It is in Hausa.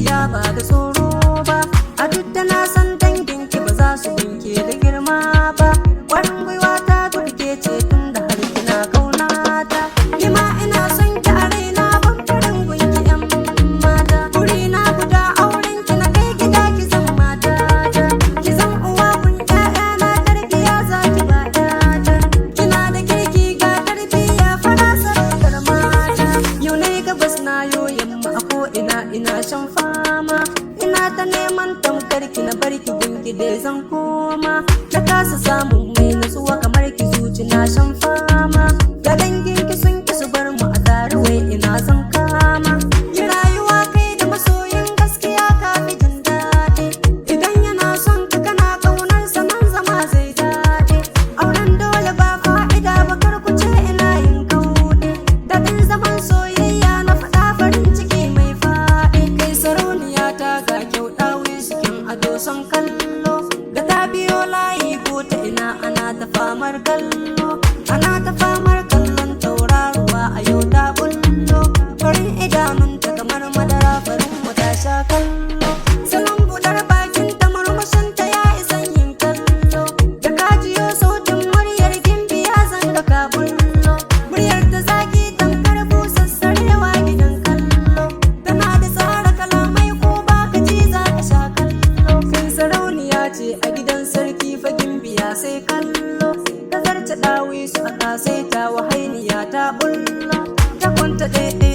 gaskiya ba da tsoro ba, a duk da na san danginki ba za su binke da girma ba, ƙwarin gwiwa ta turke ce tun da har kina kaunata, ni ma ina son ki a raina ban farin gunki yan mata, burina guda auren ki na kai gida ki zan matata, ki zan uwa kun ƴaƴana tarbiya za ki ba ƴata, kina da kirki ga tarbiya fara sarautar mata, yau na yi gabas na yo yamma a ko ina shan fama, ina ta neman tamkar ki na barki gunki dai zan koma, na kasa samun mai nutsuwa kamar ki zuci na shan fama, ga dangin ki sun ki su bar mu a tare wai ina zan kama, yi rayuwa kai da masoyin gaskiya ka fi jin daɗi, idan yana son ka kana ƙaunar sa nan zama zai daɗi, auren dole ba fa'ida ba kar ku ce ina yin kauɗe, daɗin zaman soyayya na faɗa farin ciki mai faɗi, kai sarauniya ta ga kyau ɗawi cikin ado son kallo, da ta biyo layi ko ta ina ana ta famar kallo, ana ta famar kallon tauraruwa a yau ta bullo, farin idanunta kamar madara farin wata sha kallo, salon buɗar bakin ta murmushin ta ya isan yin kallo, da kajiyo sautin muryar gimbiya zanga ka bullo, muryar ta zaki tamkar busassarewa gidan kallo, tana da tsara kalamai ko baka ji za ka sha kallo, kai sarauniya ce a gidan sarki fa gimbiya sai kallo, ta zarce ɗawi su a sai ta wahainiya ta bullo, ta kwanta ɗaiɗai